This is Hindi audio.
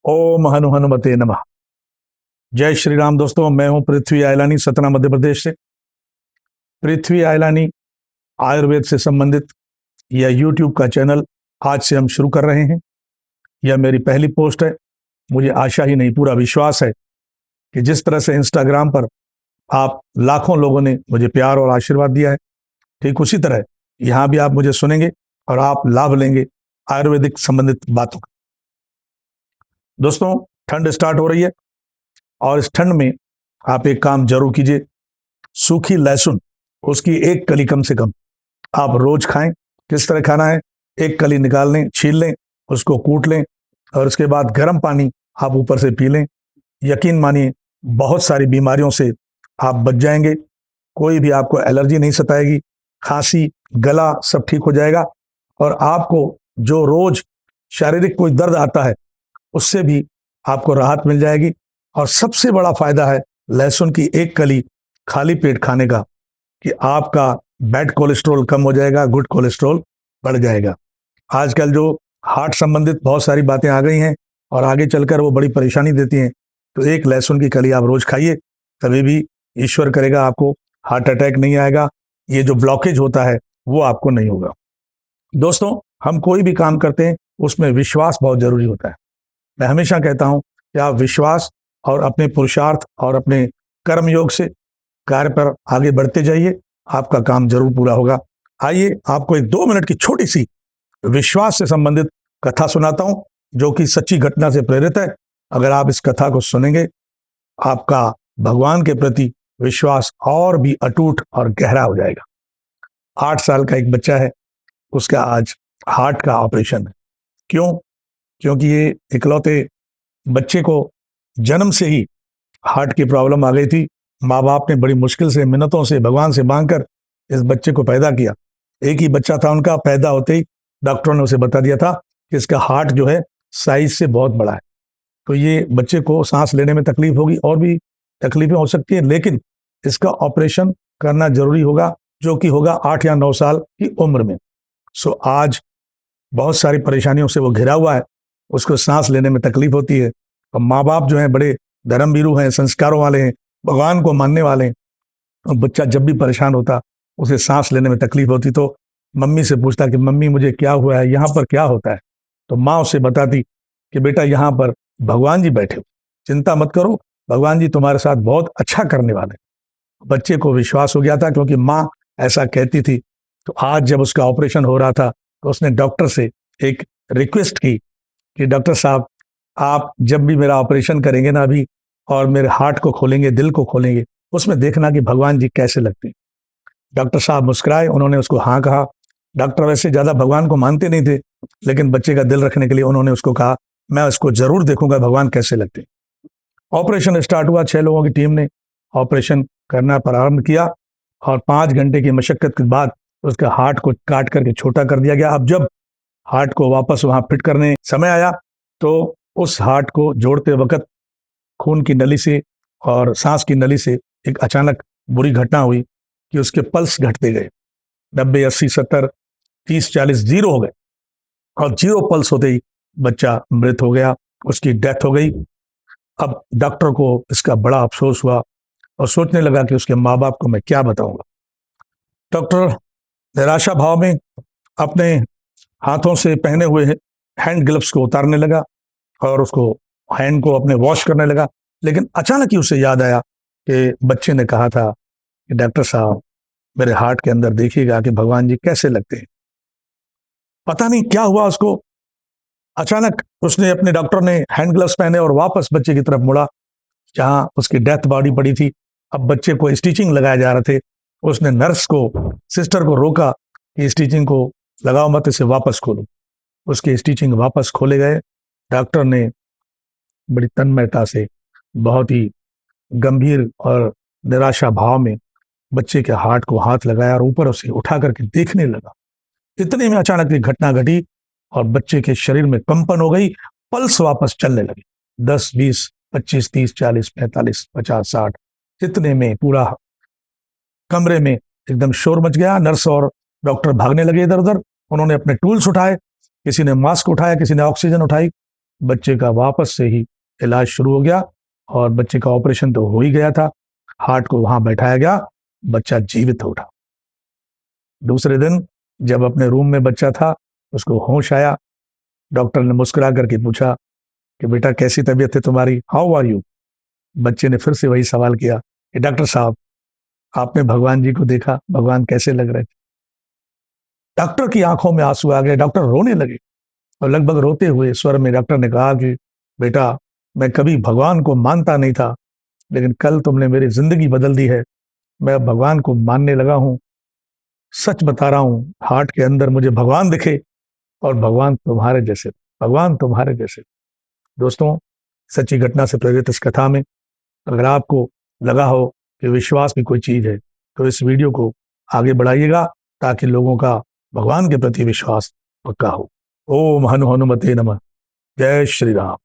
ओम हनु हनुमते नमः। जय श्री राम। दोस्तों, मैं हूं पृथ्वी आयलानी, सतना मध्य प्रदेश से। पृथ्वी आयलानी आयुर्वेद से संबंधित यह यूट्यूब का चैनल आज से हम शुरू कर रहे हैं। यह मेरी पहली पोस्ट है। मुझे आशा ही नहीं, पूरा विश्वास है कि जिस तरह से इंस्टाग्राम पर आप लाखों लोगों ने मुझे प्यार और आशीर्वाद दिया है, ठीक उसी तरह यहाँ भी आप मुझे सुनेंगे और आप लाभ लेंगे आयुर्वेदिक संबंधित बातों का। दोस्तों, ठंड स्टार्ट हो रही है और इस ठंड में आप एक काम जरूर कीजिए। सूखी लहसुन, उसकी एक कली कम से कम आप रोज खाएं। किस तरह खाना है? एक कली निकाल लें, छील लें, उसको कूट लें और उसके बाद गर्म पानी आप ऊपर से पी लें। यकीन मानिए, बहुत सारी बीमारियों से आप बच जाएंगे। कोई भी आपको एलर्जी नहीं सताएगी। खांसी, गला सब ठीक हो जाएगा और आपको जो रोज शारीरिक कोई दर्द आता है उससे भी आपको राहत मिल जाएगी। और सबसे बड़ा फायदा है लहसुन की एक कली खाली पेट खाने का कि आपका बैड कोलेस्ट्रॉल कम हो जाएगा, गुड कोलेस्ट्रॉल बढ़ जाएगा। आजकल जो हार्ट संबंधित बहुत सारी बातें आ गई हैं और आगे चलकर वो बड़ी परेशानी देती हैं, तो एक लहसुन की कली आप रोज खाइए, कभी भी ईश्वर करेगा आपको हार्ट अटैक नहीं आएगा। ये जो ब्लॉकेज होता है वो आपको नहीं होगा। दोस्तों, हम कोई भी काम करते हैं उसमें विश्वास बहुत जरूरी होता है। मैं हमेशा कहता हूं कि आप विश्वास और अपने पुरुषार्थ और अपने कर्म योग से कार्य पर आगे बढ़ते जाइए, आपका काम जरूर पूरा होगा। आइए आपको एक 2 मिनट की छोटी सी विश्वास से संबंधित कथा सुनाता हूं, जो कि सच्ची घटना से प्रेरित है। अगर आप इस कथा को सुनेंगे, आपका भगवान के प्रति विश्वास और भी अटूट और गहरा हो जाएगा। 8 साल का एक बच्चा है, उसका आज हार्ट का ऑपरेशन है। क्यों? क्योंकि ये इकलौते बच्चे को जन्म से ही हार्ट की प्रॉब्लम आ गई थी। माँ बाप ने बड़ी मुश्किल से, मिन्नतों से, भगवान से मांगकर इस बच्चे को पैदा किया। एक ही बच्चा था उनका। पैदा होते ही डॉक्टरों ने उसे बता दिया था कि इसका हार्ट जो है साइज से बहुत बड़ा है, तो ये बच्चे को सांस लेने में तकलीफ होगी और भी तकलीफें हो सकती है, लेकिन इसका ऑपरेशन करना जरूरी होगा, जो कि होगा 8 या 9 साल की उम्र में। सो आज बहुत सारी परेशानियों से वो घिरा हुआ है। उसको सांस लेने में तकलीफ होती है और माँ बाप जो है बड़े धर्मभीरू हैं, संस्कारों वाले हैं, भगवान को मानने वाले हैं। और बच्चा जब भी परेशान होता, उसे सांस लेने में तकलीफ होती, तो मम्मी से पूछता कि मम्मी मुझे क्या हुआ है, यहाँ पर क्या होता है? तो माँ उसे बताती कि बेटा यहाँ पर भगवान जी बैठे हो, चिंता मत करो, भगवान जी तुम्हारे साथ बहुत अच्छा करने वाले हैं। बच्चे को विश्वास हो गया था क्योंकि माँ ऐसा कहती थी। तो आज जब उसका ऑपरेशन हो रहा था, तो उसने डॉक्टर से एक रिक्वेस्ट की कि डॉक्टर साहब, आप जब भी मेरा ऑपरेशन करेंगे ना अभी, और मेरे हार्ट को खोलेंगे, दिल को खोलेंगे, उसमें देखना कि भगवान जी कैसे लगते हैं। डॉक्टर साहब मुस्कुराए, उन्होंने उसको हाँ कहा। डॉक्टर वैसे ज्यादा भगवान को मानते नहीं थे, लेकिन बच्चे का दिल रखने के लिए उन्होंने उसको कहा, मैं उसको जरूर देखूंगा भगवान कैसे लगते हैं। ऑपरेशन स्टार्ट हुआ। 6 लोगों की टीम ने ऑपरेशन करना प्रारंभ किया और 5 घंटे की मशक्कत के बाद उसके हार्ट को काट करके छोटा कर दिया गया। अब जब हार्ट को वापस वहां फिट करने समय आया, तो उस हार्ट को जोड़ते वक्त खून की नली से और सांस की नली से एक अचानक बुरी घटना हुई कि उसके पल्स घटते गए। 90, 80, 70, 30, 40 जीरो हो गए और जीरो पल्स होते ही बच्चा मृत हो गया, उसकी डेथ हो गई। अब डॉक्टर को इसका बड़ा अफसोस हुआ और सोचने लगा कि उसके माँ बाप को मैं क्या बताऊंगा। डॉक्टर निराशा भाव में अपने हाथों से पहने हुए हैंड ग्लव्स को उतारने लगा और उसको हैंड को अपने वॉश करने लगा। लेकिन अचानक ही उसे याद आया कि बच्चे ने कहा था कि डॉक्टर साहब, मेरे हार्ट के अंदर देखिएगा कि भगवान जी कैसे लगते हैं। पता नहीं क्या हुआ उसको। अचानक उसने, अपने डॉक्टर ने हैंड ग्लव्स पहने और वापस बच्चे की तरफ मुड़ा जहां उसकी डेथ बॉडी पड़ी थी। अब बच्चे को स्टिचिंग लगाए जा रहे थे। उसने नर्स को, सिस्टर को रोका कि स्टिचिंग को लगाओ मत, इसे वापस खोलो। उसके स्टिचिंग वापस खोले गए। डॉक्टर ने बड़ी तन्मयता से, बहुत ही गंभीर और निराशा भाव में बच्चे के हार्ट को हाथ लगाया और ऊपर उसे उठा करके देखने लगा। इतने में अचानक एक घटना घटी और बच्चे के शरीर में कंपन हो गई, पल्स वापस चलने लगे। 10, 20, 25, 30, 40, 45, 50, 60, इतने में पूरा कमरे में एकदम शोर मच गया। नर्स और डॉक्टर भागने लगे इधर उधर। उन्होंने अपने टूल्स उठाए, किसी ने मास्क उठाया, किसी ने ऑक्सीजन उठाई बच्चे का वापस से ही इलाज शुरू हो गया और बच्चे का ऑपरेशन तो हो ही गया था, हार्ट को वहां बैठाया गया, बच्चा जीवित हो उठा। दूसरे दिन जब अपने रूम में बच्चा था, उसको होश आया, डॉक्टर ने मुस्कुरा करके पूछा कि बेटा कैसी तबीयत है तुम्हारी, हाउ आर यू। बच्चे ने फिर से वही सवाल किया कि डॉक्टर साहब आपने भगवान जी को देखा, भगवान कैसे लग रहे थे। डॉक्टर की आंखों में आंसू आ गए, डॉक्टर रोने लगे और लगभग रोते हुए स्वर में डॉक्टर ने कहा कि बेटा मैं कभी भगवान को मानता नहीं था, लेकिन कल तुमने मेरी जिंदगी बदल दी है, मैं अब भगवान को मानने लगा हूं। सच बता रहा हूं, हार्ट के अंदर मुझे भगवान दिखे और भगवान तुम्हारे जैसे, भगवान तुम्हारे जैसे। दोस्तों, सच्ची घटना से प्रेरित इस कथा में अगर आपको लगा हो कि विश्वास भी कोई चीज है, तो इस वीडियो को आगे बढ़ाइएगा ताकि लोगों का भगवान के प्रति विश्वास पक्का हो। ओम हनु हनुमते नमः। जय श्री राम।